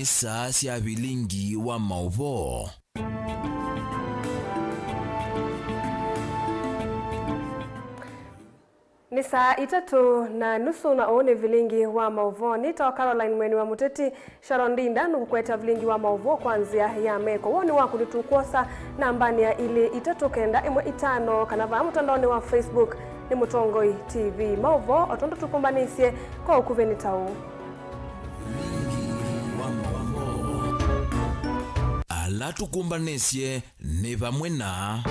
Nisa cia Vilingi wa Mauvoo. Ni saa 3:30 na one Vilingi wa Mauvoo. Nita Caroline mweni wa Muteti Sharondinda nukukweta Vilingi wa Mauvoo kwanzia ya meko. Woni wako nitukosa nambani ya ili 395 kanava mtandaoni wa Facebook ni Mutongoi TV. Mauvoo otondo tukumbanisye kwa ukuveni tau. Ala tukumbanisye ni vamwe na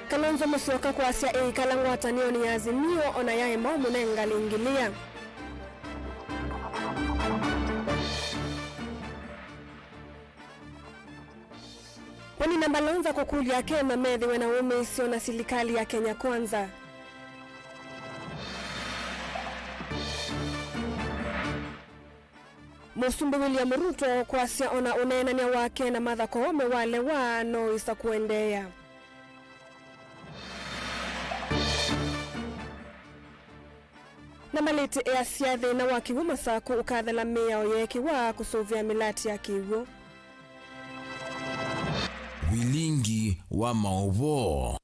Kalonzo Musyoka kwasia ikala ngwatanio ni Azimio ona yae maumu nengalingilia. Wani nambalonza kukulia kema methi wanaume isio na serikali ya Kenya Kwanza. Musumbi William Ruto kwasia ona unenania wake na Martha Koome wale wano isa kuendea. Na malete ya siadhe na wakiwu masaku ukadhala mea oyeki wa kusovia milati ya kiwu. Vilingi wa Mauvoo.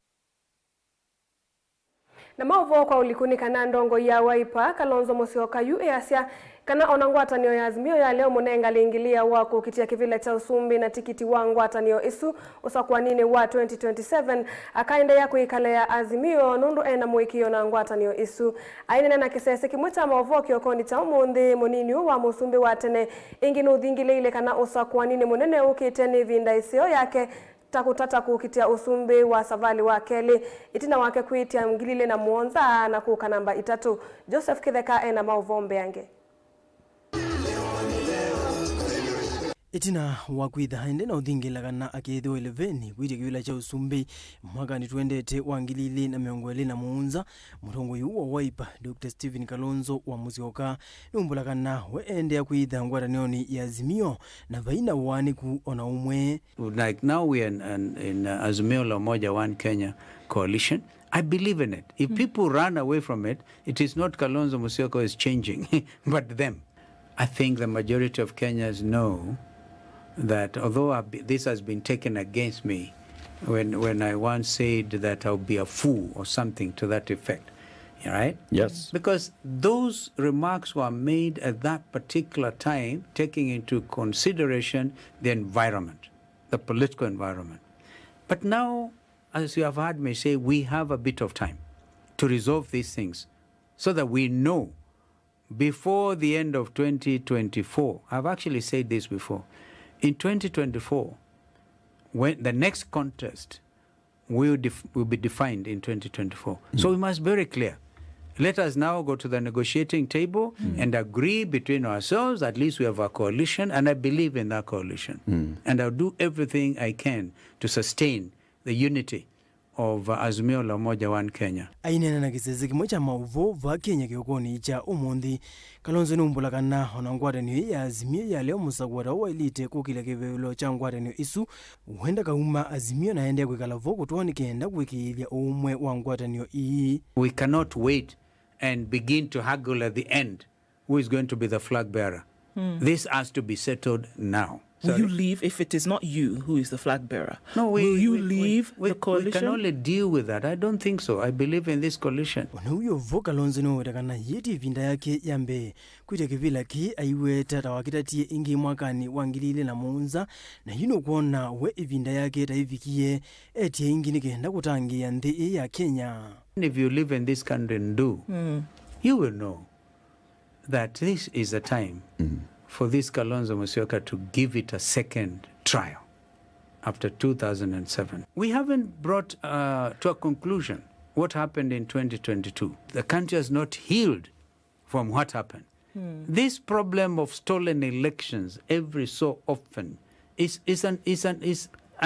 Na Mauvoo kwa ulikunika na ndongo ya waipa Kalonzo Musyoka yu easia kana onangwatanio ya Azimio ya leo munenga liingilia wako kitia kivile cha usumbi na tikiti wangu atanio isu usakwa nini wa 2027 akaenda ya kuikale ya Azimio nundu ena muikio na ngwatanio isu aine na kisese kimwita Mauvoo kiokoni cha umundi munini wa musumbi watene inginu udhingile ile kana usakwa nini munene ukiteni vinda isio yake takutata kukitia usumbi wa savali wa Keli itina wake kuitia mgilile na muonza na kuka namba 3 Joseph Kitheka ena Mauvoo mbeange. Itina wakwitha hende na uthingila na akethwo 11 kwite kiwila cha usumbi mwaka ni twendete wangilili na miongwele na muunza mutongo yu wa waipa Dr. Stephen Kalonzo wa Musyoka numbula na we ende ya kwitha ngwatanio ya Azimio na vaina wani ku ona umwe. Like now we are in Azimio la Umoja One Kenya coalition. I believe in it. If people run away from it, it is not Kalonzo Musyoka is changing, but them. I think the majority of Kenyans know that although this has been taken against me when I once said that I'll be a fool or something to that effect, right? Yes. Because those remarks were made at that particular time, taking into consideration the environment, the political environment. But now, as you have heard me say, we have a bit of time to resolve these things so that we know before the end of 2024, I've actually said this before, in 2024, when the next contest will be defined in 2024. So we must be very clear. Let us now go to the negotiating table and agree between ourselves. At least we have a coalition, and I believe in that coalition. And I'll do everything I can to sustain the unity of Azimio la Umoja One Kenya. Aine na kisese kimocha Mauvoo va Kenya kiokoni cha umundi Kalonzo numbula kana onangwatanio ya Azimio ya leo musagwara wa elite kukila kivelo cha ngwatanio isu uenda kauma Azimio na ende kwikala vo kutwani kenda kwikilia umwe wa ngwatanio ii. We cannot wait and begin to haggle at the end who is going to be the flag bearer. This has to be settled now. Will you leave if it is not you who is the flag bearer? No, will you leave the coalition? We can only deal with that. I don't think so. I believe in this coalition. Uyo vo Kalonzo no dakana yeti vinda yake yambe kuite kivila ki aiweta tawakitatie ingi mwakani wangilile na muunza na yino kuona we vinda yake taivikie eti ingi nikenda kutangia nthi ya Kenya. If you live in this country and do, you will know that this is the time for this Kalonzo Musyoka to give it a second trial after 2007. We haven't brought to a conclusion what happened in 2022. The country has not healed from what happened. This problem of stolen elections every so often is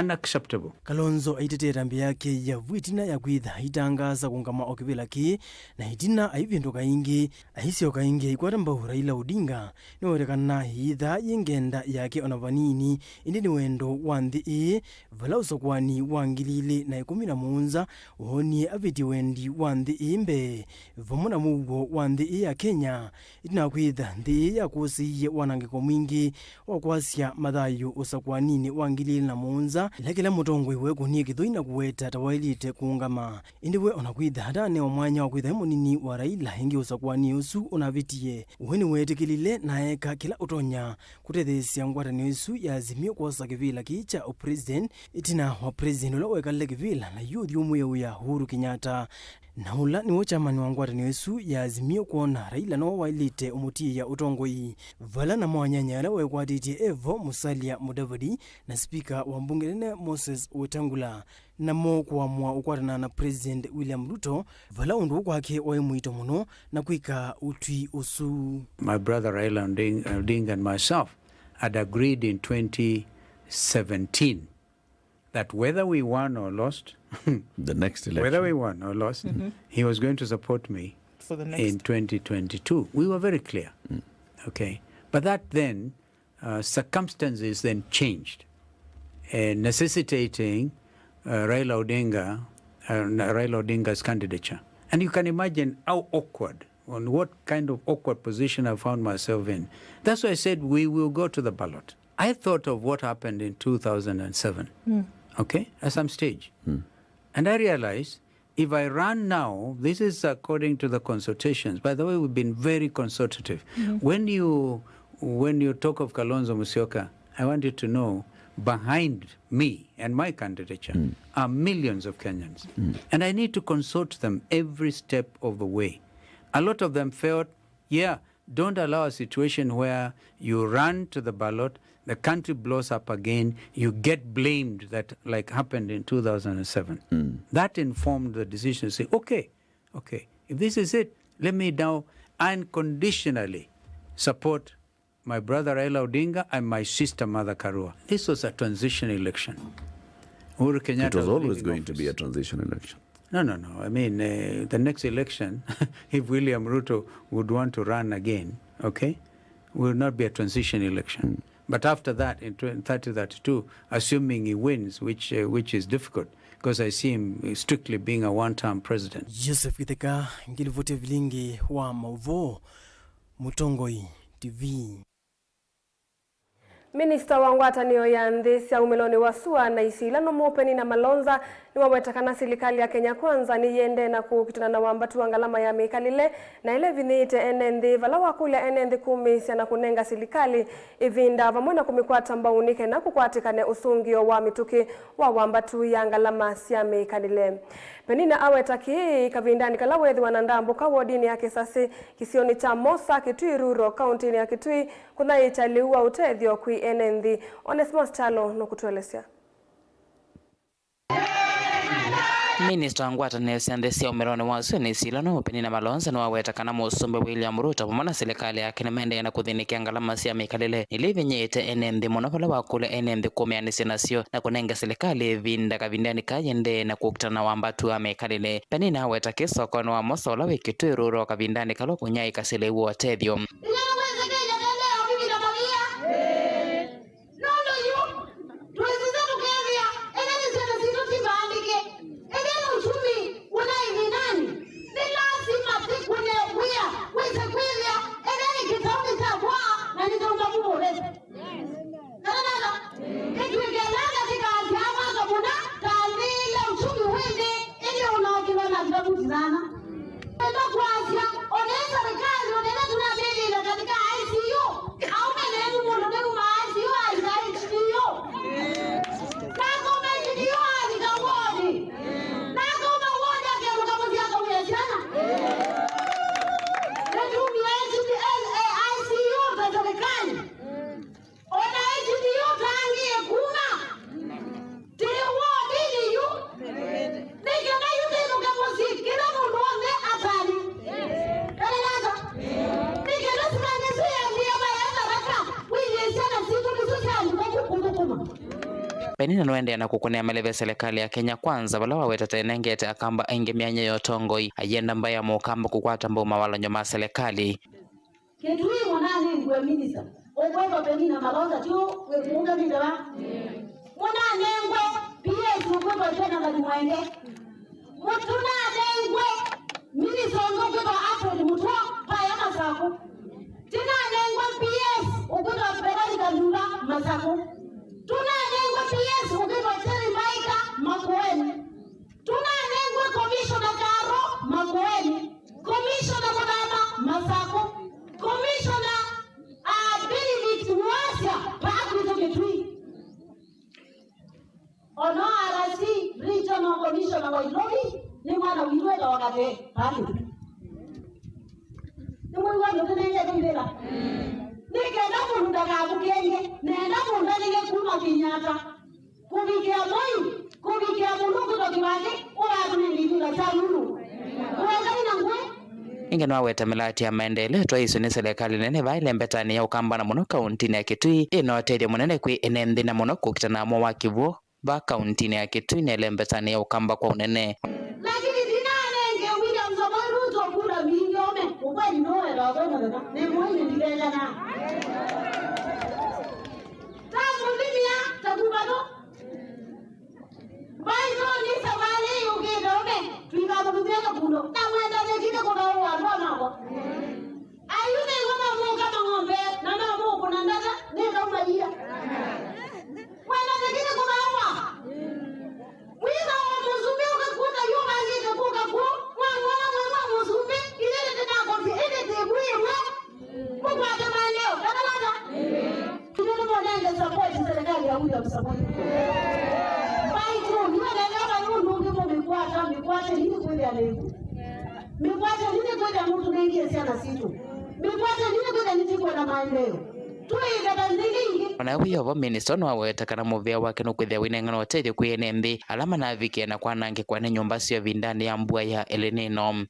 unacceptable. Kalonzo aitetera mbi yake ya vitina ya kwitha itangaza kungama okivila ki na itina aivindu kaingi ahisio kaingi ikwata mbau Raila Odinga niwerekana hitha yingenda yake ona vanini indi ni wendo wa nthi vala usokwani wa 2017 uhonie aviti wendi wa nthi imbe vamuna mugo wa nthi ya Kenya itina kwitha nthi ya kusiye wanangiko mwingi wa kwasya mathayu usakwanini wa 2017 lakila mutongwe we kunie kithuina kuweta tawailite kuungama indiwe ona kwitha hatane wa mwanya wa kwitha munini wa Raila ingi usakwani usu unavitie uweni wetikilile naeka kila utonya kutethesya ngwatanio isu ya azimio kwosa kivila kicha president itina wa president ula wekalile kivila na yuthi umwe uya Uhuru Kenyatta na ula ni wochamani wa ngwatanio isu ya azimio kuona Raila no wailite umutie ya utongoi vala na mwanyanya ala wekwatitie Evo Musalia Mudavadi na speaker wa mbunge nene Moses Wetangula na mo kuamua ukwatana na President William Ruto vala undu kwake waimwito muno na kwika utwi usu. My brother Raila Odinga and myself had agreed in 2017 that whether we won or lost, the next election, whether we won or lost, he was going to support me For the next. in 2022. We were very clear. Okay. But that then, circumstances then changed, necessitating Raila Odinga's candidature. And you can imagine how awkward, on what kind of awkward position I found myself in. That's why I said we will go to the ballot. I thought of what happened in 2007, okay, at some stage. And I realized if I run now, this is according to the consultations. By the way, we've been very consultative. When you talk of Kalonzo Musyoka, I want you to know behind me and my candidature are millions of Kenyans. And I need to consult them every step of the way. A lot of them felt, don't allow a situation where you run to the ballot, the country blows up again, you get blamed, that like happened in 2007. That informed the decision to say, okay, if this is it, let me now unconditionally support my brother Raila Odinga and my sister Mother Karua. This was a transition election. Uhuru Kenyatta it was always going office. to be a transition election. No. I mean, the next election, if William Ruto would want to run again, okay, will not be a transition election. But after that, in 2032, assuming he wins, which is difficult, because I see him strictly being a one-term president. Joseph Githeka ngilivote Vilingi wa Mauvoo Mutongoi TV. Minister wa ngwatanio ya nthi cia umeloni wa SUA na isilano mopeni na malonza ni wawetakana serikali ya Kenya Kwanza ni yende na kukitana na wambatu wa ngalama ya mikalile na ile vinite enenthi vala wakulia enenthi kumisia na kunenga serikali ivinda vamwena kumikwata mbaunike na kukwatikane usungio wa mituki wa wambatu ya ngalama cia mikalile. Penina awetaki kavindani kala wethi wanandambu kawodini ya Kisasi kisioni cha Mosa Kitui Ruro kaunti ya Kitui kuna italiwa utethio kui enenthi. Onesmus Chalo no kutuelezea. Minister wa ngwatanio cia nthi cia umeloni wa SUA ni silano penina malonza ni wawetakana musumbe William Ruto pamona serikali yake nimendeana kuthinikia ngalama cia mikalile nilivinyite enenthi muno vala wakule enenthi kumianisia nacio na kunenga serikali vinda kavindani kayende na kukutana wambatu wa mikalile penina awetaki sokoni wa Mosa ula Kitui Ruro kavindani kalo kunyai kasile uo tethio. penina nwende na kukunea maleve serikali ya Kenya kwanza bala waweta tenengete akamba ainge mianya yotongoi ayenda mbaya mukamba kukwata mbuma wala nyoma serikali ketui mwanani ngwe minister ogweba penina maloza tu wekunga mindawa mwanani ngwe pia ogweba tena na mwenge mutuna ngwe minister ogweba afro mutwa paya masako tena ngwe pia ogweba penani kalula masako tuna ngwe pia ogweba tena maika makoeni tuna ngwe commissioner Karo makoeni commissioner Mama masako Commissioner Vilingi Mwasya Pakuto Ketui Ono RC Regional Commissioner wa Nairobi ni mwana wiweka wakate Pakuto ni mwana ndotenenge kumbela nikenda kunda kabukenge nenda kunda nige kuma Kenyatta kubikia moyo kubikia mungu tokiwake ora kunilibula salulu kuweza ngwe ingeno aweta milati ya maendeleo twaiso ni serikali nene baile mbetani ya ukambana muno kauntini ya Kitui inoteria munene kwi enendi na muno kukitana mo wa Kivu ba kauntini ya Kitui nele mbetani ya ukamba kwa unene lakini dinanenge William Samoei kula milione ukweli noe la bwana ni mwini ndilela na tamu limia takubano baizo ni sabale yugedobe twingabo kubeka kuno na mwenda nekike kuna uwa mama ayume ngoma munga mangombe na mama kuna ndata nenda umajia mwenda nekike kuna uwa mwiza wa muzumbi ukakuta yuma ngike kuka ku mwangona mwa muzumbi ile tena kofi ile tebuye mwa mkwata maeneo kadalata kile mwanenge support serikali ya huyo support baizo niwe ndio ndio mikwata mikwata nini kweli alego mikwata nini kweli mtu mengi sana situ mikwata nini kweli nitiko na maendeleo tuiga bandilingi ona wiyo minister no aweta kana muvea wake no kwithia winengano oterio kwene mbi alama na avike na kwanange kwane nyumba sio vindani ya mbua ya Elenino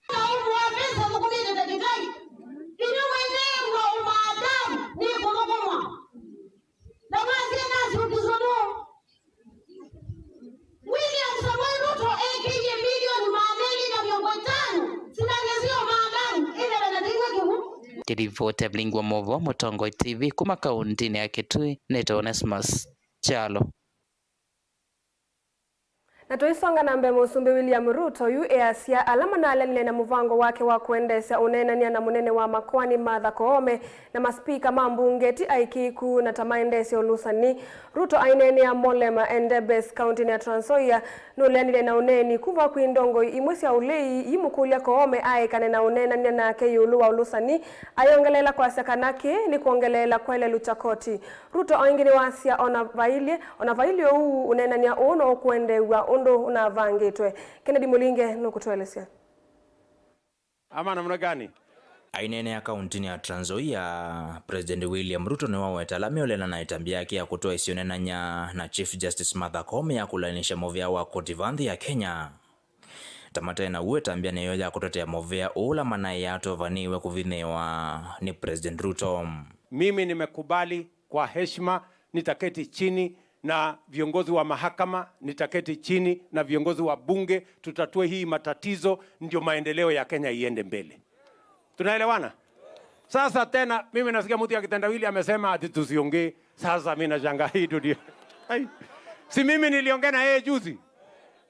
Kirivota Vilingi wa Mauvoo Mutongo TV kuma kauntini ya Kitui neto Onesmus Chalo na tuisonga na mbe musumbi William Ruto yu easia alama na alenile na muvango wake wa kuendesha unenania na munene wa makwani Martha Koome na maspika mambungeti aikiku na tamaendesha ulusani Ruto ainenea Molema Endebess County ya Trans Nzoia nulenile na uneni kuva kuindongo imwesi ya ulei imukulia Koome aikane na unenania na keyulu wa ulusani ayongelela kwa sekanake ni kuongelela kwele luchakoti Ruto aingini wasia onavailie uu unenania uno kuendewa undo unavangitwe Kennedy Mulinge nukutuelezea ama namna gani ainene ya kauntini ya Trans Nzoia President William Ruto ni waweta lamiolela na itambia yake ya kutoa isionenanya na Chief Justice Martha Koome ya kulainisha movia wa kotivandhi ya Kenya tamata na uwe tambia neyo ya kutotea movia ula manai ya tovaniwe kuvinewa ni President Ruto. Mimi nimekubali kwa heshima nitaketi chini na viongozi wa mahakama, nitaketi chini na viongozi wa bunge, tutatue hii matatizo ndio maendeleo ya Kenya iende mbele. Tunaelewana? Sasa tena mimi nasikia mtu akitendawili amesema ati tusiongee. Sasa mimi nashangaa hii dunia. Si mimi niliongea na yeye juzi.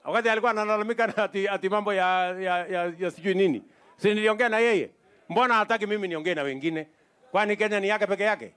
Wakati alikuwa analalamika ati mambo ya sijui nini. Si niliongea na yeye. Mbona hataki mimi niongee na wengine? Kwani Kenya ni yake peke yake?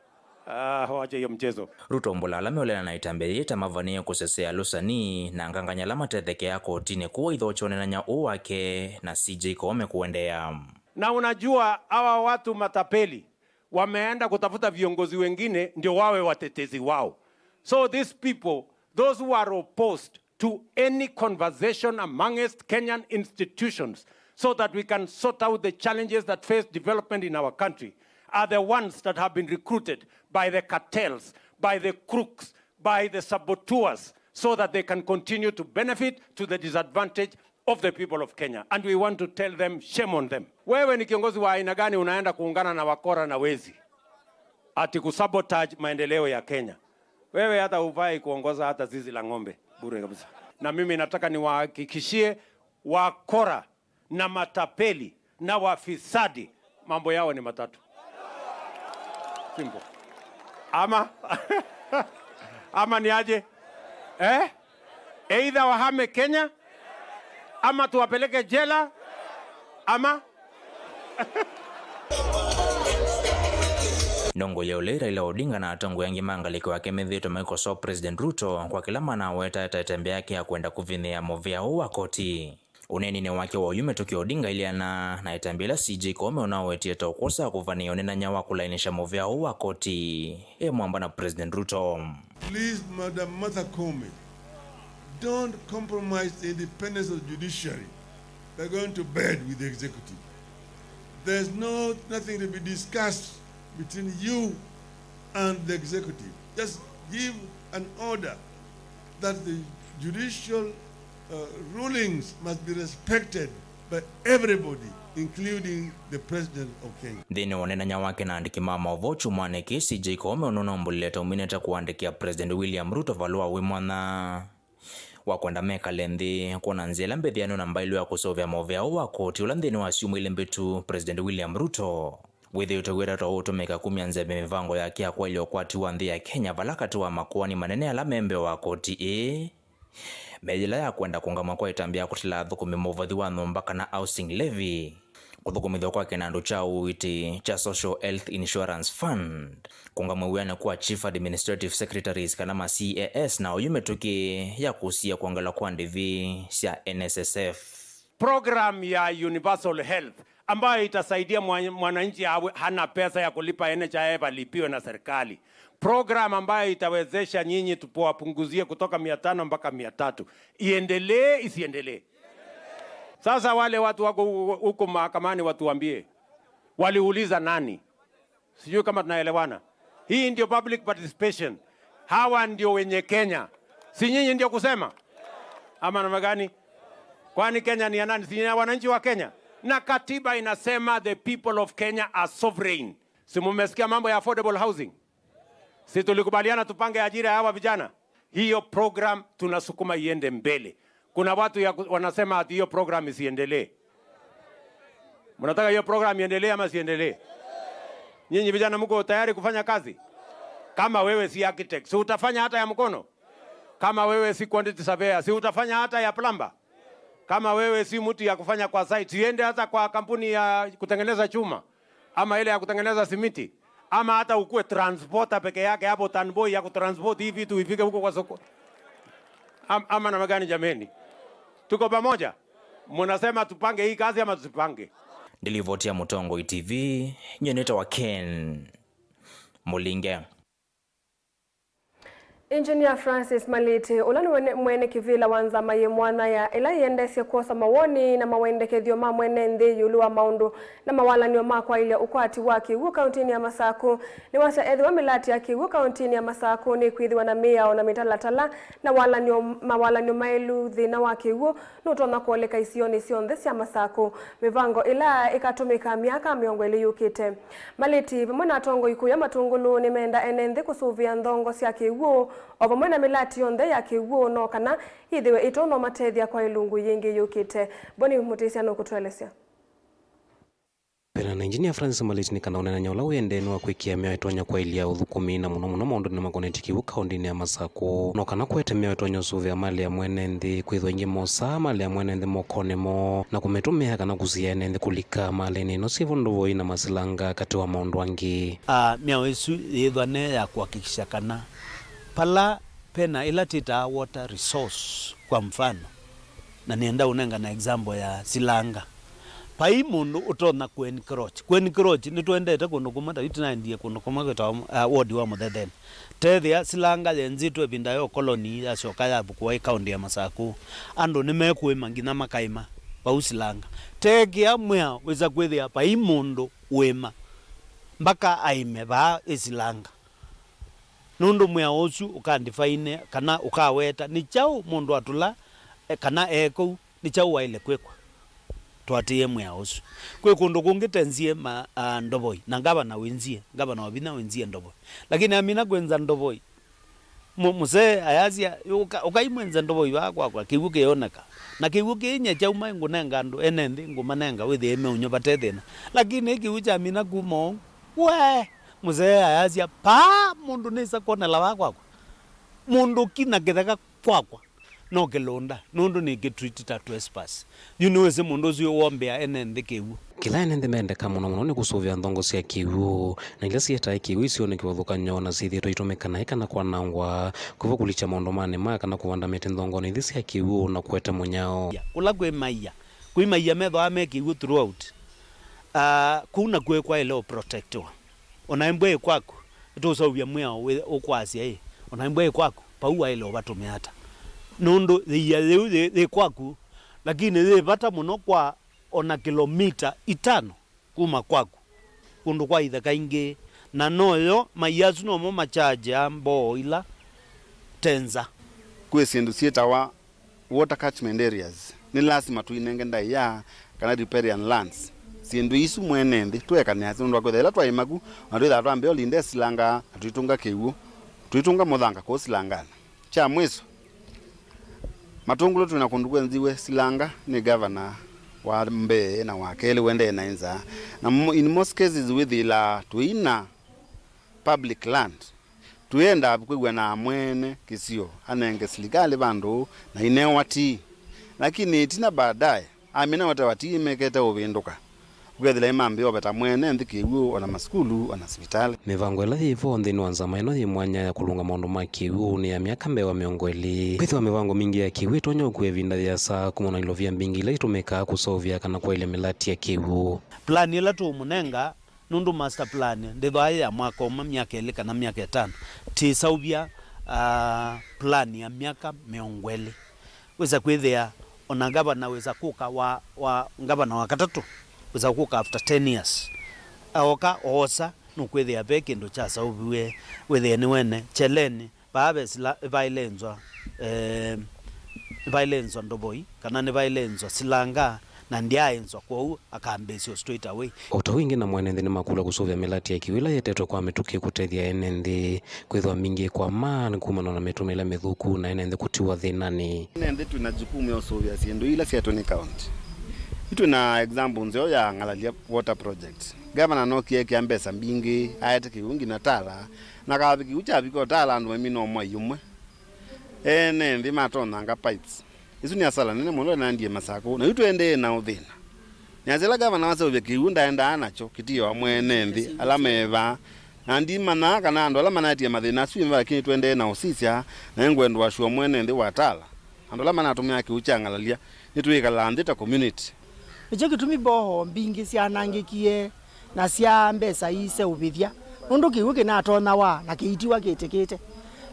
Wacha hiyo mchezo. Ruto mbola meolena na itambia tamavania kusesea lusani na nganganya lama tetheke yako tine kuwa idhochone na nyao wake na CJ Koome kuendea. Na unajua hawa watu matapeli wameenda kutafuta viongozi wengine ndio wawe watetezi wao. So these people, those who are opposed to any conversation amongst Kenyan institutions so that we can sort out the challenges that face development in our country are the ones that have been recruited by the cartels, by the crooks, by the saboteurs, so that they can continue to benefit to the disadvantage of the people of Kenya. And we want to tell them, shame on them. Wewe ni kiongozi wa aina gani unaenda kuungana na wakora na wezi ati kusabotage maendeleo ya Kenya? Wewe hata hufai kuongoza hata zizi la ng'ombe bure kabisa. Na mimi nataka niwahakikishie wakora na matapeli na wafisadi mambo yao ni matatu. Simple. Ama ni aje? Either wahame Kenya ama tuwapeleke jela ama Nongo ya ule Raila Odinga na atongo yangi mangaliko wake methito Microsoft President Ruto kwa kila mana weta tatembe yake ya kwenda kuvinea movia wa koti. Uneni ne wake wa yume Tokyo Odinga iliana na itambila CJ Kome unawetie tokosa kuvania onena nyawa kulainisha movia wa koti. Mwamba na President Ruto. Please, Madam Martha Kome, don't compromise the independence of the judiciary by going to bed with the executive. There's nothing to be discussed between you and the executive. Just give an order that the judicial rulings must be respected by everybody, including the President of Kenya. Dine wanena nyawake na andiki Mauvoo chumane kesi CJ Kome unonombuleta umineta kuandikia President William Ruto valua wimwana wakwenda meka lendi kuona nzela mbedhiano na mbailu ya kusovya movia wa koti ulandhini wa siumu ile mbetu President William Ruto. Withe utawira to utumeka kumya nzebe mivango ya kia kwa ilio kwa tiwa ndhi ya Kenya valakati wa makuani manene ala membe wa koti mejila ya kwenda kungama kwa itambia kutila dhukumi movadhi wa nombaka na housing levy kudhukumidho kwa kinandu cha uiti cha Social Health Insurance Fund kungama uwiana kuwa Chief Administrative Secretaries kanama CAS na uyume tuki ya kusia kuangala kwa ndivi siya NSSF. Program ya Universal Health ambayo itasaidia mwananchi hana pesa ya kulipa NHIF alipiwe na serikali. Program ambayo itawezesha nyinyi tupowapunguzie kutoka 500 mpaka 300. Iendelee isiendelee? Sasa wale watu wako huko mahakamani watuambie. Waliuliza nani? Sijui kama tunaelewana. Hii ndio public participation. Hawa ndio wenye Kenya. Si nyinyi ndio kusema? Ama namna gani? Kwani Kenya ni ya nani? Si ya wananchi wa Kenya? Na katiba inasema the people of Kenya are sovereign. Si mmesikia mambo ya affordable housing? Si tulikubaliana tupange ajira ya hawa vijana? Hiyo program tunasukuma iende mbele. Kuna watu wanasema ati hiyo program isiendelee. Mnataka hiyo program iendelee ama siendelee? Nyinyi vijana mko tayari kufanya kazi? Kama wewe si architect, si utafanya hata ya mkono? Kama wewe si quantity surveyor, si utafanya hata ya plumber? Kama wewe si mtu ya kufanya kwa site, siende hata kwa kampuni ya kutengeneza chuma ama ile ya kutengeneza simiti, ama hata ukue transporter peke yake hapo tanboy ya kutransport hivi vitu ifike huko kwa soko. Ama na magani jameni? Tuko pamoja? Mnasema tupange hii kazi ama tusipange? Nilivotia Mutongo TV, nyeneta wa Ken Mulinge. Engineer Francis Maliti ulani mwene kivila wanza maye mwana ya ila yendesye kuosa mawoni na mawendekethio ma mwene nthi yulu wa maundu na mawalanio makwa ile ukwati wa Kiwu kauntini ya Masaku ni wasa ethi wa milati ya Kiwu kauntini ya Masaku ni kwithiwa na miao na mitalatala na mawalanio mailu thina wa Kiwu nutona kuoleka isioni sionthe cia Masaku mivango ila ikatumika miaka miongo ili yukite. Maliti vimwe na tongo iku ya matungulu ni menda enenthi kusuvia ndongo cia Kiwu ova mwena milati yonthe ya Kiwu no kana ithiwe itono matethia kwa ilungu yingi yukite. Boni mutisia no kutwelesya. Pena na Engineer Francis Maliti ni kana unena nyaula uyendeni wa kwikia meo itonya kwa ilia uthukumi na muno maundu ni makoneti Kiwu kauntini ya Masaku no kana kwete meo itonya usuvia mali ya mwene nthi kwithwa ingi mosa mali ya mwene nthi mokone mo na kumetumia kana kusia ene nthi kulika mali nino sivu nduvo ina masilanga kati wa maundu angi. Meo isu yithwane ya kuhakikisha kana pala pena ila tita water resource kwa mfano na nienda unenga na example ya silanga pai mundu utona kwencroach ni twendete kundu kumata itinaendie kundu kumageta ward wa Mutheteni tethia silanga yenzitwe ebinda yo colony ya shoka ya bukwa county ya Masaku andu nimekuima ngina makaima pa silanga tegia mwea weza kwethia pai mundu wema mpaka aime ba isilanga nundu mwea osu ukandifine kana ukaweta ni chao mundu atula kana eko ni chao waile kwekwa twatie mwea osu kwe kundu kungitenzie ndoboi na ngaba na wenzie ngaba na wabina wenzie ndoboi lakini amina kwenza ndoboi muse ayazia ukaimwenza ndobo iwakwa kwa kiwuke yoneka na kiwuke nye chauma ngunenga ndo enendi ngumanenga withi eme unyo batethena lakini kiwucha mina kumo we muse ayazia pa mundu nisa konela wakwa mundu kina getheka kwakwa no kelonda nundu ni getreat ta trespass ese mundu zio wombea enendi kiwu kila enende mendeka muno ni kusuvia nthongo cia kiwu na ila sieta kiwu icio ni kiwathukanyo na cithitwo itumikana ikana kwanangwa kuva kulicha maundu mane ma kana kuvanda miti nthongo ni cia kiwu na kwete munyao ula kwi maiya metho ame kiwu throughout kuna kwe kwa ile protectwa ona mbwe kwako tusovia mwao ukwasia ona mbwe kwako paua ile watume hata nundu they kwaku lakini they bata muno kwa ona kilomita 5 kuma kwaku kundu kwa ithaka ingi na noyo maiyazu no mo machaje ambo ila tenza kwe sindu sietawa water catchment areas ni lazima tuinenge ndai ya kana riparian lands sindu isu mwenendi twekane asundu kwa thela twaimagu andu tha twambe olinde silanga tuitunga kiwu tuitunga muthanga ko silangana cha mwiso matungulo tunakundu nziwe silanga ni governor wa mbe na wakele wende na inza na in most cases with ila tuina public land tuenda kwigwa na mwene kisio anenge serikali bandu na inewati lakini tina baadaye amina watawati meketa uvinduka kwethela imambe obeta mwene ndhikiwu ona maskulu ona hospitali mivango ila yivo nthini wa nzama ino yi mwanya ya kulunga maundu ma kiwu ni ya miaka mbewa miongo ili kwithiwa mivango mingi ya kiwu itonya ukue vinda vya saa kumona ilovia mbingi ila itumika kusovia kana kwa ile milati ya kiwu plan ila tu munenga nundu master plan nditho ya mwaka umwe miaka ili kana miaka 5 tisauvia plan ya miaka miongo ili weza kwithia ona gavana weza kuka wa gavana wa katatu weza kuka after 10 years aoka osa nukwithia pe kindu cha saubiwe withia ni wene cheleni babe sila violence ndoboi kana ni violence silanga na ndiaenzwa kwau akambesio straight away utawingi na mwenende ni makula kusuvia milati ya kiwila yetetwa kwa mituki kutethia enende kwithwa mingi kwa maana kumana na metumila mithuku na enende kutiwa thinani enende tuna jukumu ya usuvia sindu ila sia Tony County itu na example nzeo ya ngalalia water project governor no kieke ambesa mbingi ayete kiungi na tala na kabiki uchabiko tala ndo mimi no mwa yumwe enende matona nga pipes isu ni asala nene muno na ndie masako na yutuende na uthina nyazela gavana wase uvye kiunda enda anacho kitiyo amwene nthi alameva na ndima na kana ando alama natia mathina swimva lakini tuende na usisya na ngwendo washua mwene nthi watala ando alama natumia kiuchangalalia nituikala ndita community icho kitumi boho mbingi cianangikie na cia mbesa ise ubithia nundu kiuke na atona wa na kiitiwa kitikite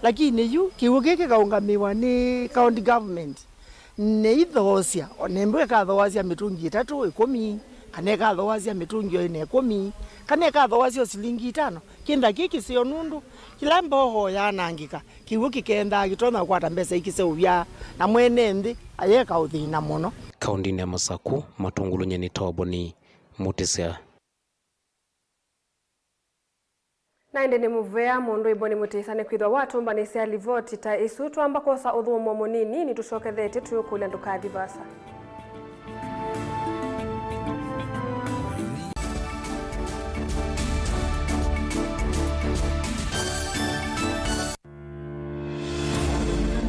lakini yu kiuke kaungamiwa ni county government ne ithosia onembe kathoasia mitungi 3 10 kana kathoasia mitungi 10 kana kathoasia silingi 5 kinda kiki sio nundu kila mboho yanangika kiuki kenda gitona kwata mbesa ikise ubya na mwene ndi ayeka uthina muno kaundini ya Masaku matungulu nyeni toboni mutisia naende ni muvea mundu iboni mutisane kwithwa watumba ni sia livoti ta isu twamba kosa uthumo munini ni tushokethete tuyukula ndukathi basa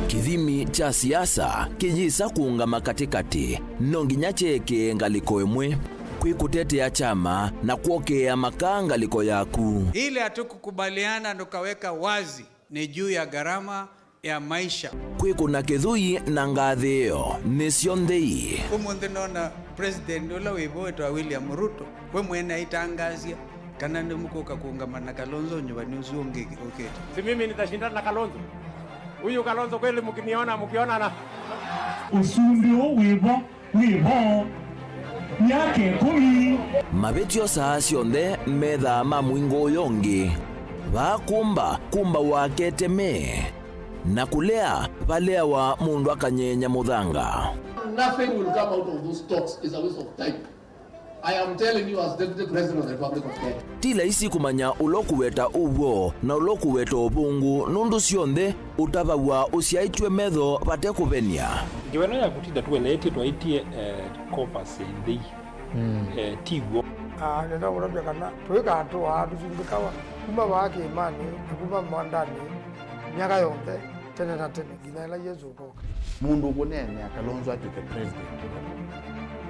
kithimi cha siasa kijisa kuungama katikati nonginya cheke ngaliko imwe kwikutetea chama na kuokea makanga liko yaku ile hatukukubaliana tukaweka wazi ni juu ya gharama ya maisha kwikuna kithui na ngathio nisio nthei umuthi nona president ula wivoetwa William Ruto we mwene aitangazia kana ndi mukuka kuungama na Kalonzo nyumbani usiongeki okay si mimi nitashindana na Kalonzo huyu Kalonzo kweli mkiona na usumbio wivo yake 10 mabetio saa cionthe metha mamwingo yongi kumba wakete me na kulea balea wa mundu akanyenya muthanga nothing will come out of those talks is a waste of time I am telling you as Deputy President of the Republic of Kenya. Tila isi kumanya ulokuweta uwo na ulokuweta obungu nundu sionthe utabawa usiaitwe metho bate kubenia. Ngiwena ya kutinda tuelete twaitie corpus ndi tigwo. Nenda urabya kana twika atu atusumbikawa kuma bake imani kuma mwandani nyaka yonde tene na tene ginaela Yesu koka. Mundu kunene akalonzo atuke president.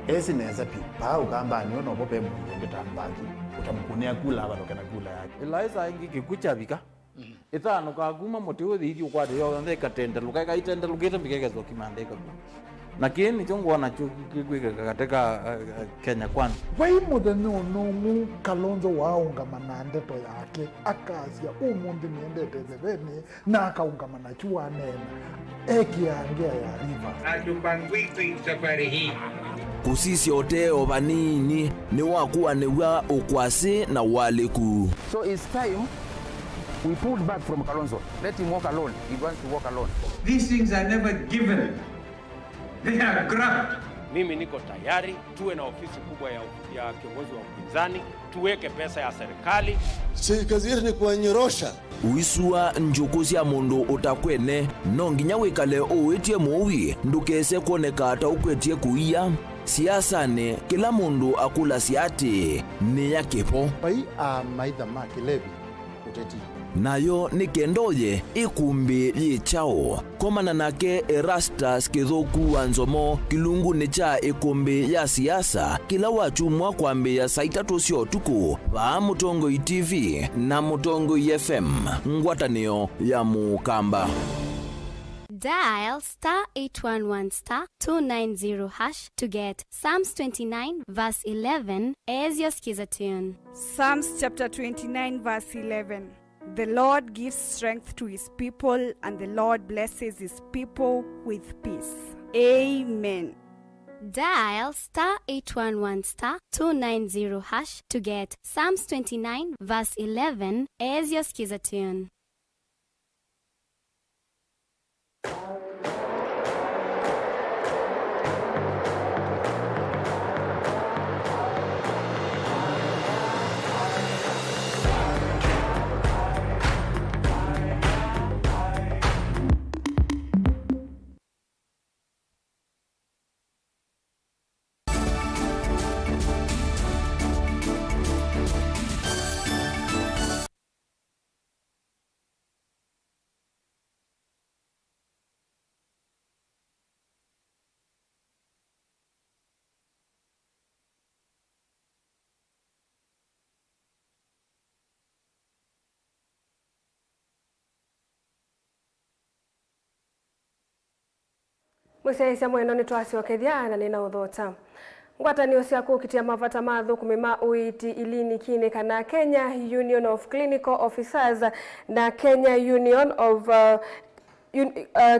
Esi neza pipa ugamba niona obope mundu ngitambaki utamkunia kula abatokana kula yake. Eliza ingi kikuchabika. Ithano kaguma muti uthi ukwade yo ndeka tenda lukaika itenda lugeta mbikekezo kimandeka. Na kini chongwana chukwika katika Kenya kwani. Vai muthenya unomu Kalonzo waungamana ndeto yake akazia umundi niendete thebeni na akaungamana chua nena ekiangia ya Rivers. Atupangwiti safari hii. Kusisi oteo banini ni wakuwa niwa ukwasi na waliku. So it's time we pulled back from Kalonzo. Let him walk alone. He wants to walk alone. These things are never given. They are grabbed. Mimi niko tayari tuwe na ofisi kubwa ya kiongozi wa upinzani, tuweke pesa ya serikali. Kazi yetu ni kuwanyorosha. Uisua njukusi ya mundu utakwene nonginya wikale uwitie muwi ndukese kuoneka ata ukwetie kuia. Siasane kila mundu akula siati ni ya kipo. Pai maitha makilevi uteti. Nayo ni kendoye ikumbi yichao. Komana nake Erastus Kithuku Wanzomo kilungu ni cha ikumbi ya siasa kila wachumwa kwambi ya saitatu sio tuku wa Mutongo TV na Mutongo FM ngwatanio ya Mukamba. Dial *811*290# to get Psalms 29 verse 11 as your skiza tune. Psalms chapter 29 verse 11. The Lord gives strength to his people, and the Lord blesses his people with peace. Amen. Dial *811*290# to get Psalms 29 verse 11 as your skiza tune. Mwisaisia mwendo ni twasi wakethia na nina uthota. Ngwatanio cia kukitia mavata mathukumi ma uiti ilini kine kana Kenya Union of Clinical Officers na Kenya Union of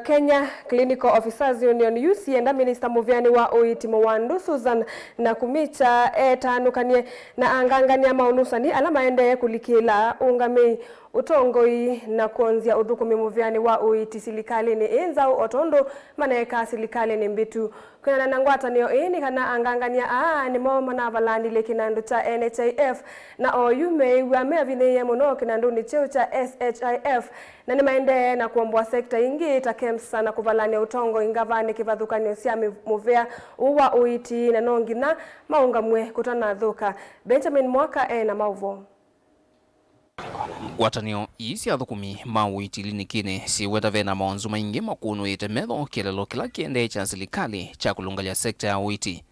Kenya Clinical Officers Union UC Minister Muvyani wa uiti Mwandu Susan na kumicha etanukanie na angangania maunusani ala maende kulikila ungami utongoi na kuonzia uthukumi Muvyani wa uiti silikali ni inza otondo maneka silikali ni mbitu kuna na ngwatanio ini kana angangania ni moma na valani le kinandu cha NHIF na oyume wa mevine muno kinandu ni cheo cha SHIF na ni maende na kuombwa sekta ingi takemsa na kuvalania utongo ingavani kivadhukanio sia muvea uwa uiti na nongina maungamwe kutana dhuka. Benjamin Mwaka na Mauvoo. Ngwatanio isi athukumi ma uiti linikine siweta vena maonzu maingi makunu itemetho kilelo kila kiende cha serikali cha kulungalia sekta ya uiti.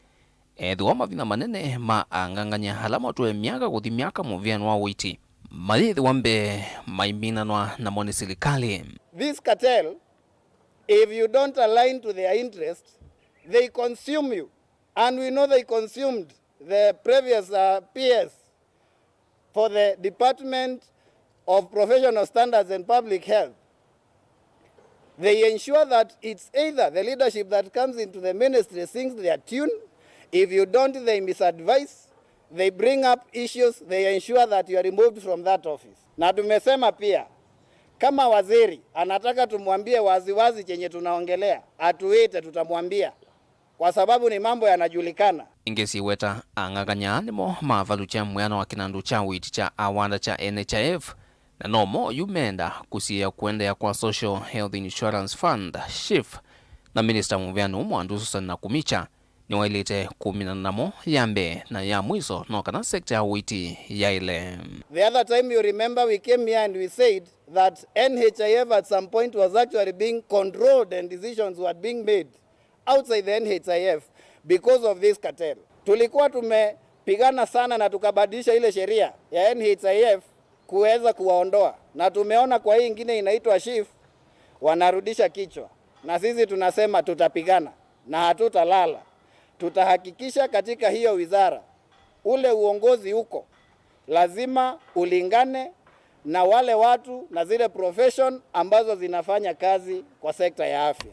Edhuwa mavina manene ma anganganya halama tuwe miaka kuthi miaka Muvyani wa uiti. Marithi wambe maiminanwa na moni serikali. This cartel, if you don't align to their interests, they consume you. And we know they consumed the previous PS for the Department of Professional Standards and Public Health. They ensure that it's either the leadership that comes into the ministry sings their tune. If you don't, they misadvise. They bring up issues. They ensure that you are removed from that office. Na tumesema pia, kama waziri anataka tumwambie waziwazi chenye tunaongelea, atuite tutamwambia. kwa sababu ni mambo yanajulikana. Ingesi weta angaganya nimo mavalu cha mwana wa kinandu cha witi cha awanda cha NHIF na nomo yumenda kusia kuendea kwa Social Health Insurance Fund SHIF na Minister Muvyanu Mwandu Susan na kumicha ni wailete 11 yambe na ya mwiso nokana sekta ya witi ya ile. The other time you remember we came here and we said that NHIF at some point was actually being controlled and decisions were being made outside the NHIF because of this cartel. Tulikuwa tumepigana sana na tukabadilisha ile sheria ya NHIF kuweza kuwaondoa, na tumeona kwa hii ingine inaitwa SHIF wanarudisha kichwa, na sisi tunasema tutapigana na hatutalala. Tutahakikisha katika hiyo wizara ule uongozi huko lazima ulingane na wale watu na zile profession ambazo zinafanya kazi kwa sekta ya afya.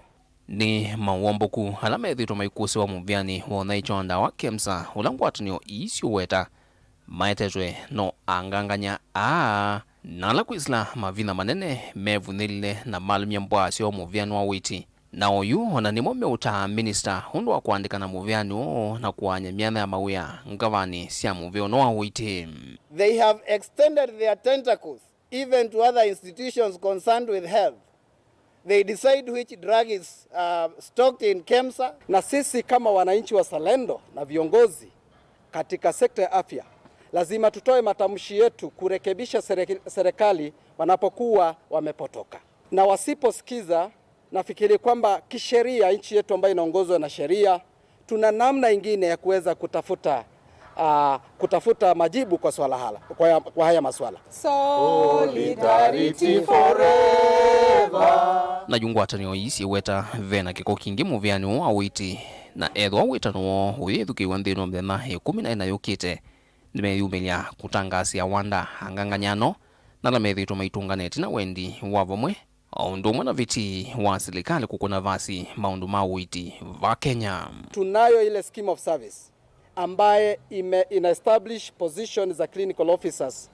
Ni mawombo ku halame dhito maikusi wa Muvyani wanaichonda wa KEMSA ulangwatanio isio weta maetetwe no anganganya nala kuisla mavina manene mevunilile na malumya mbwasi wa Muvyani wa witi na oyu wananimo meuta minister hundu wa kuandika na Muvyani na kuwanya miana ya mawia ngavani siya Muvyani wa witi. They have extended their tentacles even to other institutions concerned with health. They decide which drug is stocked in KEMSA. Na sisi kama wananchi wa Salendo na viongozi katika sekta ya afya lazima tutoe matamshi yetu kurekebisha serikali wanapokuwa wamepotoka. Na wasiposikiza, nafikiri kwamba kisheria nchi yetu ambayo inaongozwa na sheria tuna namna ingine ya kuweza kutafuta majibu kwa swala hala kwa haya maswala. Solidarity forever. Na jungwatanio isi weta vena kiko kingi Muvyani wa witi na edwa wita no uyethukiwa nthino mthena 14 yukite nimeyumilia kutangasi ya wanda anganganyano na la methito maitunganeti na wendi wa vamwe ondumwe na viti wa serikali kukuna vasi maundu ma witi va Kenya. Tunayo ile scheme of service ambaye ina establish position za clinical officers.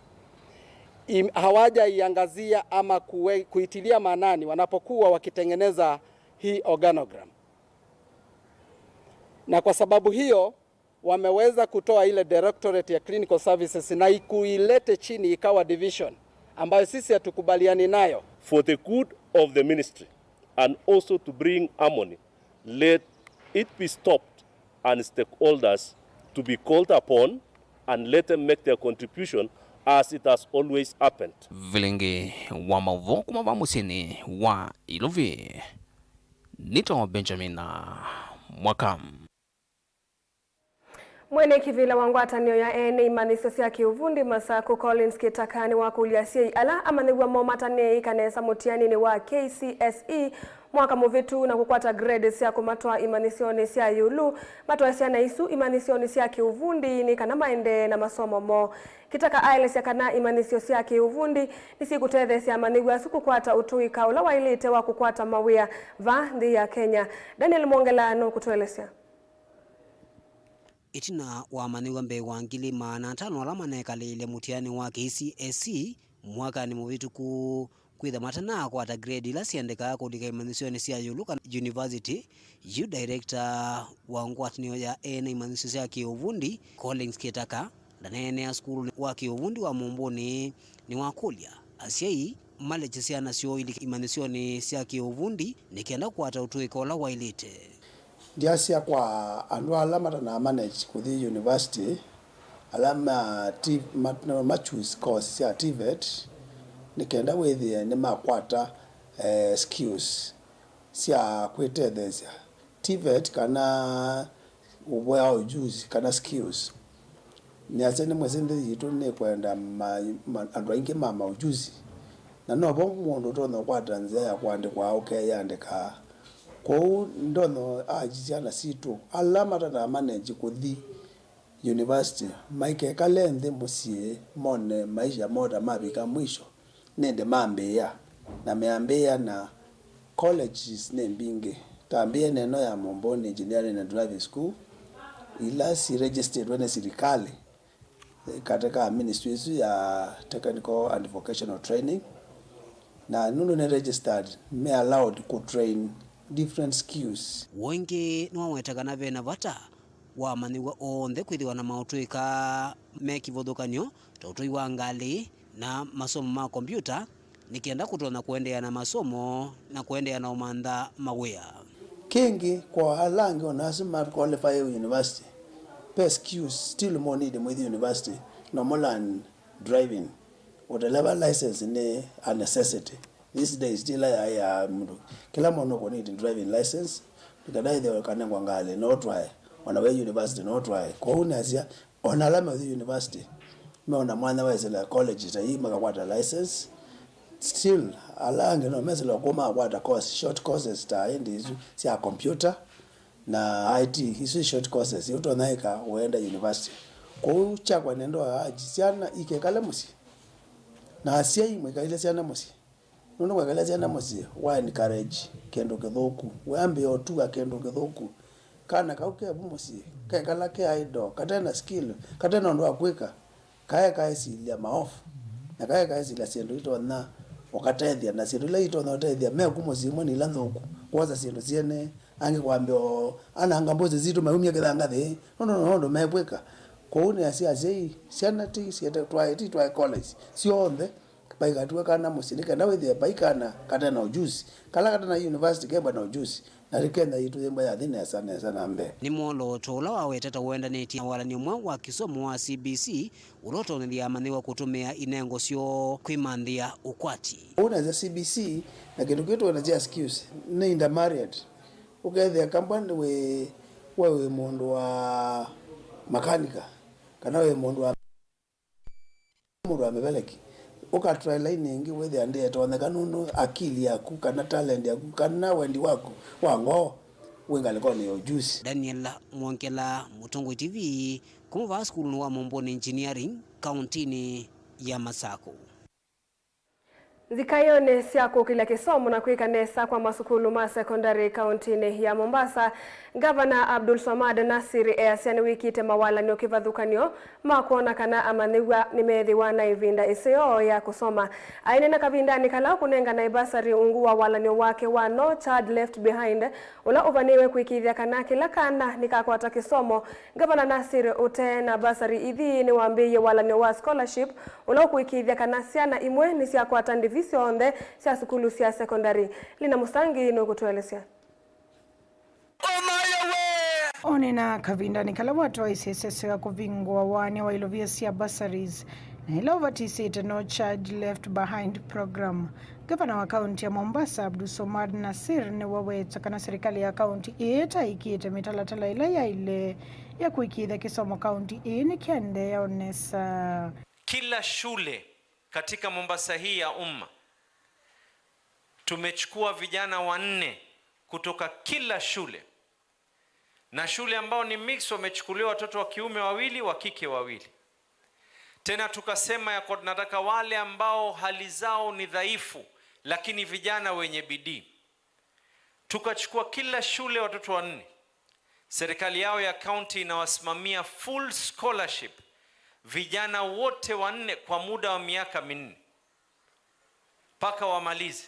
Hawaja iangazia ama kuitilia maanani wanapokuwa wakitengeneza hii organogram. Na kwa sababu hiyo wameweza kutoa ile directorate ya clinical services na ikuilete chini ikawa division ambayo sisi hatukubaliani nayo. For the good of the ministry and also to bring harmony, let it be stopped and stakeholders to be called upon and let them make their contribution as it has always happened. Vilingi wa Mauvoo kumava musini wa Iluvi. Nito Benjamin Mwakam. Mwene kivila wangwatanio ya ene imaniso siya kiuvundi Masaku Collins kitakani wa kuliasiei ala amaniwa momatane kanesa mutiani ni wa KCSE mwaka muvitu na kukwata grade siya kumatwa imanisioni siya yulu matwa siya na isu imanisioni siya kiuvundi ni kana maende na masomo mo kitaka aile siya kana imanisio siya kiuvundi nisi kutedhe siya maniwa suku kwata utui kaula wailite wa kukwata mawia va ndi ya Kenya. Daniel Mongelano kutuelesea. Itina wa maniwa mbe wangili maana tano alama nekalile mutiani wa KCSE mwaka ni muvitu kwitha matana kwa ata grade ila siandika kudika imanisioni siya yuluka University yu director wa ngwatanio ya ene imanisio siya kiuvundi Collins kitaka danene ya skulu wa kiuvundi wa Mumbuni ni wakulia asiai maleche siya nasio ili imanisioni siya kiuvundi nikienda kwa ata utui kola wailite. Ndiasia kwa andu alama na manage kuthi university alama choose course ya TVET nikenda withie ni makwata skills sia kwetethesya TVET kana ubwa ujuzi kana skills ni asene mwesende yitu ni kwenda andu aingi mama ujuzi na no bo mundu tono kwata nzia ya kwandikwa okay yandika kwa ndono ajijana situ alama na manage kuthi university maike kalende musie mone maisha moda mabika mwisho nende mambea na meambea na colleges nembinge tambia neno ya Momboni Engineering and Driving School ila si registered wene serikali katika ministry ya technical and vocational training na nunu ne registered me allowed to train different skills. Wengi nwawetagana vena vata wa maniwa onthe kwithiwa na mautwika mekivothukanio ta utui wa ngali na masomo ma kompyuta nikienda kutona kuendea na masomo na kuendea na umantha mawia. Kingi kwa alangi ona smart qualify university. Best skills still more need with university. Normal than driving. With the level license is a necessity. These days still kila mmoja ko need driving license. Tukadai they kana ngwangali no try. Wanawe university no try. Kwa unazia ona alama with university. Meona mwana wa zile college za hii makakwata license. Still alange no meselo koma kwata course short courses ta ndi si a computer na IT hizo short courses yoto naika uenda university ko chakwa nendo ajisiana ikekala musi na asia imwe kaile siana musi nono kwa kaile siana musi wa encourage kendo kethoku wambe otu akendo kethoku kana kauke musi kekala ke aido katena skill katena ndo akweka kaya silia maofu na kaya silia siendo ito na wakatethia na sindu la ito na tethia me kumusi mwe la nthuku kwaza sindu ciene ange kwambio ana ngamboze zitu maumia kithanga thi no mebweka ko une asia ciana ti ciete twa college cionthe baigatuka kana musinika na withia baikana kata na ujuzi kala kata na university kemba na ujuzi na rikenda itu yemba ya thina sana nambe ni mwolo tola waweteta wendaneti na walani mwa wa kisomo wa CBC urotonithia maniwa kutumia inengo cio kwimanthia ukwati. Una za CBC na kindu kitu na just skills ni inda married ukethia company we mundu wa makanika kana we mundu wa mebeleki ukatry line ingi with the ndie toneka nunu akili yaku kana talent yaku kana wendi wako wango wengaleko ni ujuzi. Daniel Mwonkela, Mutongo TV, kumuva skulu wa Momboni Engineering kauntini ya Masako. Zikayone siako kila kisomo na kwikanesa kwa masukulu ma secondary kauntini ya Mombasa. Governor Abdul Swamad Nasir asiani wiki temawala ni ukivadhukanio makuona kana amaniwa nimethiwa na ivinda iseo ya kusoma. Aine na kavinda nikala kunenga na ibasari unguwa walanio wake wa No Child Left Behind ula uvaniwe kuikithia kana kila kana nikakwata kisomo. Governor Nasir ute na basari idhi ni wambiye walanio wa scholarship ula kuikithia kana siana imwe ni siakwata ndivisionde sia sukulu sia secondary. Lina Musangi no kutuelezea. Onena kavinda nikala watu wa ICSS ya kuvingwa wani wa ilovia siya bursaries na ilova tisite No Child Left Behind program. Gavana wa kaunti ya Mombasa Abdul Swamad Nasir ni waweta kana serikali ya kaunti ita ikiita mitalatala ila ya ile ya kuikidha kisomo kaunti ni kiende ya onesa. Kila shule katika Mombasa hii ya umma tumechukua vijana 4 kutoka kila shule, na shule ambao ni mix wamechukuliwa watoto wa kiume 2 wa kike 2. Tena tukasema ya kwa tunataka wale ambao hali zao ni dhaifu lakini vijana wenye bidii. Tukachukua kila shule watoto 4. Serikali yao ya county inawasimamia full scholarship vijana wote 4 kwa muda wa miaka 4 mpaka wamalize.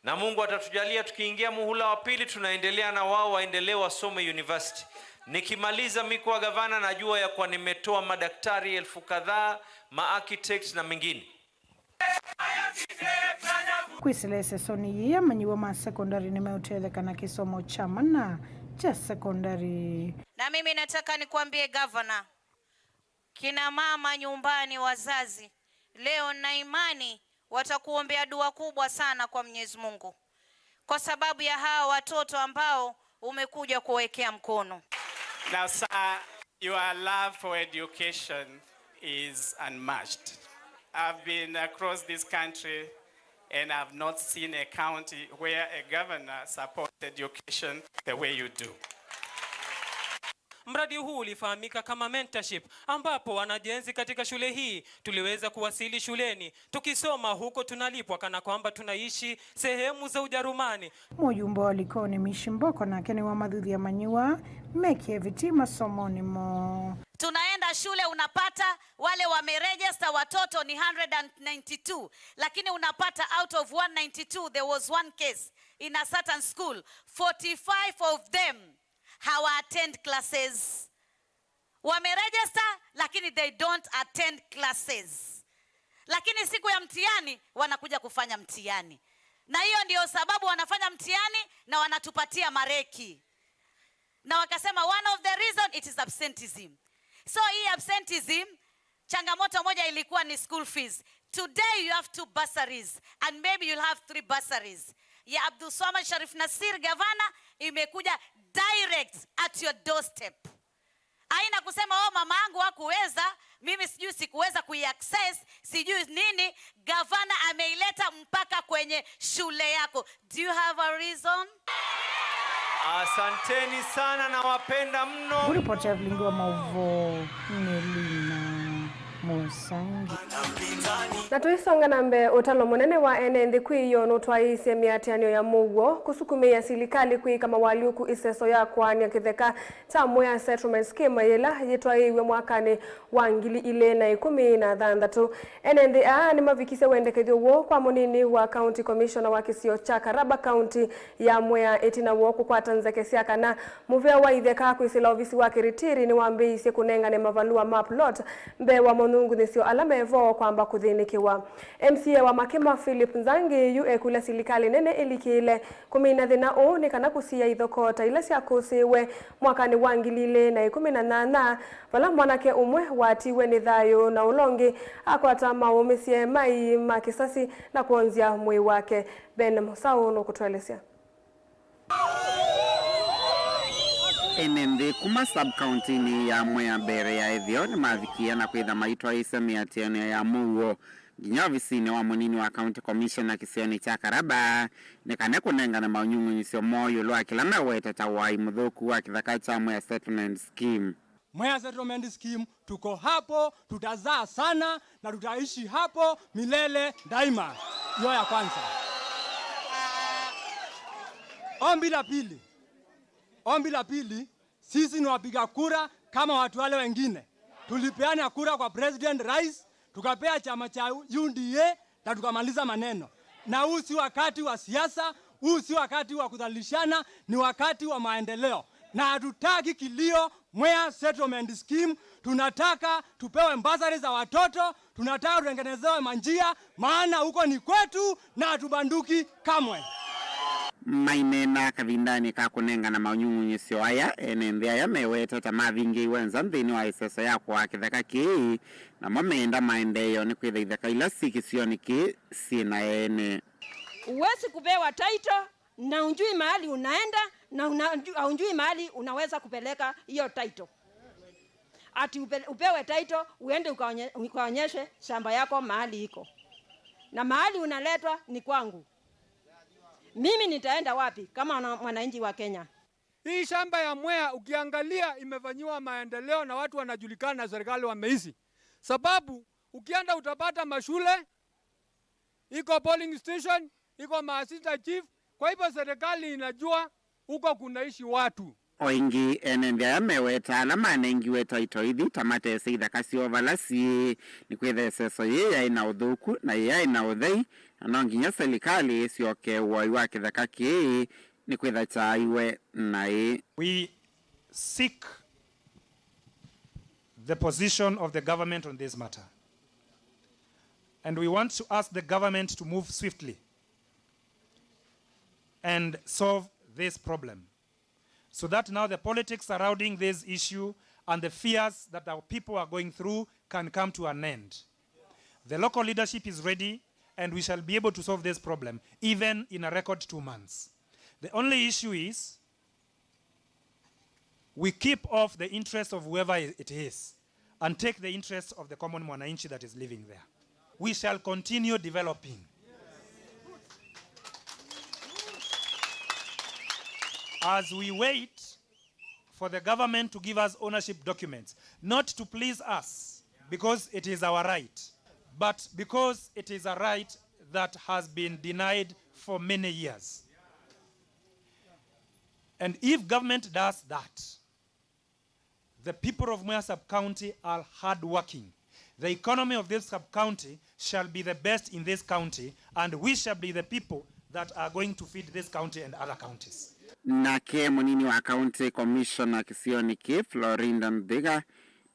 Na Mungu atatujalia tukiingia muhula wa pili tunaendelea na wao waendelee wasome university. Nikimaliza mimi kwa gavana najua ya kwa nimetoa madaktari 1000 kadhaa, architects na mengine. Kwisilese soni ya manyiwa ma secondary nimeutheleka na kisomo cha mana cha secondary. Na mimi nataka nikuambie governor, kina mama nyumbani, wazazi, leo na imani watakuombea dua kubwa sana kwa Mwenyezi Mungu kwa sababu ya hawa watoto ambao umekuja kuwekea mkono. Now sir, your love for education is unmatched. I've been across this country and I've not seen a county where a governor supports education the way you do. Mradi huu ulifahamika kama mentorship, ambapo wanajenzi katika shule hii tuliweza kuwasili shuleni tukisoma huko tunalipwa kana kwamba tunaishi sehemu za Ujerumani. Mujumbe waliko ni Mishimboko na Keni wa Madhudhi ya Manyiwa mekie vitima somoni mo. Tunaenda shule unapata wale wameregister watoto ni 192, lakini unapata out of 192 there was one case in a certain school, 45 of them hawa attend classes. Wameregister lakini they don't attend classes. Lakini siku ya mtihani wanakuja kufanya mtihani. Na hiyo ndio sababu wanafanya mtihani na wanatupatia mareki. Na wakasema one of the reason it is absenteeism. So hii absenteeism, changamoto moja ilikuwa ni school fees. Today you have 2 bursaries and maybe you'll have 3 bursaries. Ya Abdul Swamad Sharif Nasir Gavana imekuja direct at your doorstep. Haina kusema mama yangu hakuweza, mimi sijui sikuweza kuiaccess, sijui nini. Gavana ameileta mpaka kwenye shule yako. Do you have a reason? Asanteni sana na wapenda mno. Ripoti ya Vilingi wa Mauvoo Melina Musangi. Na tuisonga nambe utalo munene wa enendi kwiyo nutwaise miatianio ya Mauvoo kusukumia serikali kwika mawaliuku iseso ya kwani kitheka cha Mwea settlement scheme yela yitwaiwe mwakani wa 2016. Enendi ni mavikise wendekethio wo kwa munini wa county commissioner wa kisio cha Karaba county ya Mwea etina wo kukwata nzekesya kana muvea wa itheka kwisila ofisi wa kiritiri ni wambeise kunengane mavalua maplot mbe wa monungu nisio alamevo kwamba kuthinikiwa. MCA wa Makima Philip Nzangi yu ekula serikali nene ilikile kumina thina ni kana kusia ithokota ila cia kusiwe mwakani wa 2018 vala mwanake umwe watiwe ni thayo na ulongi akwata maumisie mai makisasi na kuonzia mwi wake. Ben Musau no kutwelesya. Enendi kuma sub-county ni ya Mwea mbere ya ethio ni mavikia na kwitha maitwa isa miatianio ya Mauvoo nginya ofisini wa munini wa county commissioner kisioni cha Karaba ni kane kunengana maunyungunyisio moyo lwa kila meweteta wai muthuku wa kithaka cha Mwea settlement scheme. Mwea settlement scheme tuko hapo, tutazaa sana na tutaishi hapo milele daima. Hiyo ya kwanza. Ombi la pili, sisi ni wapiga kura kama watu wale wengine. Tulipeana kura kwa president, rais, tukapea chama cha UDA na tukamaliza maneno. Na huu si wakati wa siasa, huu si wakati wa kudhalilishana, ni wakati wa maendeleo. Na hatutaki kilio Mwea settlement scheme, tunataka tupewe mbasari za watoto, tunataka tutengenezewe manjia, maana huko ni kwetu na hatubanduki kamwe. Mainena kavindani ka kunengana maunyungunyisio aya enendi aya meweteta mavingi wenza nthini wa iseso ya kwa kithaka ki na mamenda maendeyo ni kwitha ithaka ila sikisioni ki sina ene. Uwezi kupewa title na unjui mahali unaenda na unjui mahali unaweza kupeleka hiyo title. Ati upewe title uende ukaonyeshe shamba yako mahali iko. Na mahali unaletwa ni kwangu. Mimi nitaenda wapi kama mwananchi wa Kenya? Hii shamba ya Mwea ukiangalia imefanyiwa maendeleo na watu wanajulikana na serikali wameishi. Sababu ukienda utapata mashule, iko polling station, iko maasista chief, kwa hivyo serikali inajua huko kunaishi watu. Oingi enendi aya meweta ala manengi weta itoithi tamate seitha kasio valasi ni kwitha seso ye ina uthuku na ye ina uthei na nginya serikali sioke woi wa kithaka ki ni kwitha chaiwe nai. We seek the position of the government on this matter, and we want to ask the government to move swiftly and solve this problem, so that now the politics surrounding this issue and the fears that our people are going through can come to an end. The local leadership is ready, and we shall be able to solve this problem, even in a record 2 months. The only issue is we keep off the interest of whoever it is and take the interest of the common mwananchi that is living there. We shall continue developing. As we wait for the government to give us ownership documents, not to please us, because it is our right, but because it is a right that has been denied for many years. And if government does that, the people of Mwea sub-county are hardworking. The economy of this sub-county shall be the best in this county, and we shall be the people that are going to feed this county and other counties. Nake munini wa county commissioner kisioni ki Florinda Ndhiga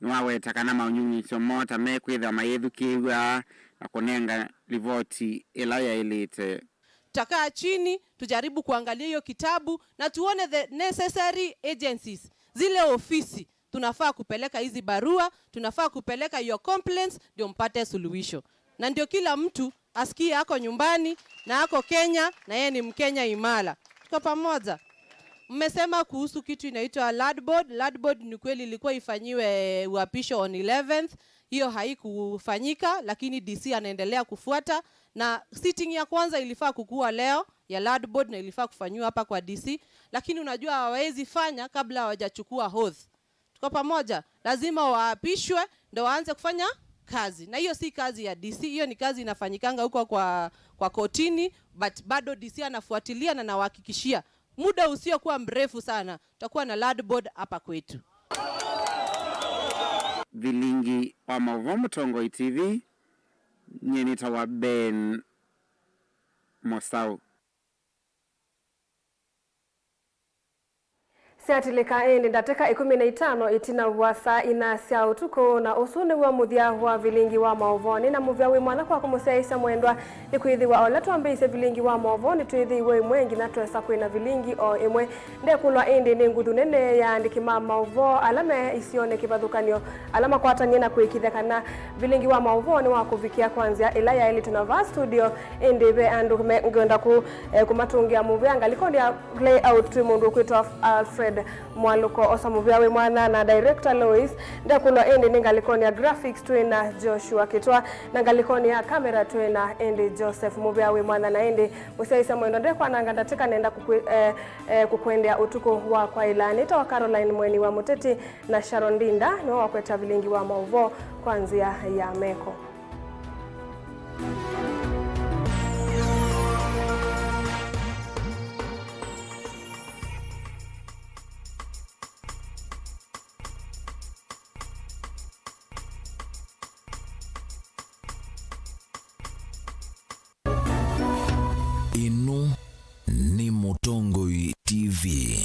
niwawe takana maunyunyi chomota mekwitha mayethu kiwa na kunenga rivoti ilaya ilite. Tutakaa chini tujaribu kuangalia hiyo kitabu na tuone the necessary agencies, zile ofisi tunafaa kupeleka hizi barua, tunafaa kupeleka your complaints ndio mpate suluhisho. Na ndio kila mtu asikie ako nyumbani na ako Kenya na yeye ni Mkenya imara. Tuko pamoja. Mmesema kuhusu kitu inaitwa land board. Land board ni kweli ilikuwa ifanyiwe uapisho on 11th. Hiyo haikufanyika, lakini DC anaendelea kufuata, na sitting ya kwanza ilifaa kukua leo ya land board na ilifaa kufanywa hapa kwa DC, lakini unajua hawawezi fanya kabla hawajachukua oath. Tuko pamoja. Lazima waapishwe ndio waanze kufanya kazi. Na hiyo si kazi ya DC, hiyo ni kazi inafanyikanga huko kwa kotini, but bado DC anafuatilia na nawahakikishia muda usiokuwa mrefu sana tutakuwa na land board hapa kwetu. Vilingi wa Mauvoo Mutongoi TV, nyenita wa Ben Mosau. Siatilika ende ndateka 15 itina wasa inasia utuko na usune wa muthia wa Vilingi wa Mauvoo na muvia we mwana kwa kumuseisa mwendwa ikuithiwa ola twambeise Vilingi wa Mauvoo ni twithiwe mwengi na twesa kwina Vilingi o imwe ndekulwa ende ni nguthu nene ya andiki ma Mauvoo alame isione kibathukanio alama kwatania na kuikithia kana Vilingi wa Mauvoo ni wa kuvikia kwanzia ilaya ili tunava studio ende be andu ngenda kumatungia muvia ngaliko ndia layout mundu kwitwa Alfred Mwaluko osamuvia we mwana na director Lois ndakuno ende ningalikoni ya graphics tuena Joshua Kitwa na ngalikoni ya camera tuena ende Joseph muvia we mwana na ende usaisa mwendo ndekwa na ngandateka nenda kukwendea utuko wa kwa ilani tawa Caroline Mweni wa Muteti na Sharon Dinda ni wakweta Vilingi wa Mauvoo kwanzia ya meko. Inu ni Mutongoi TV.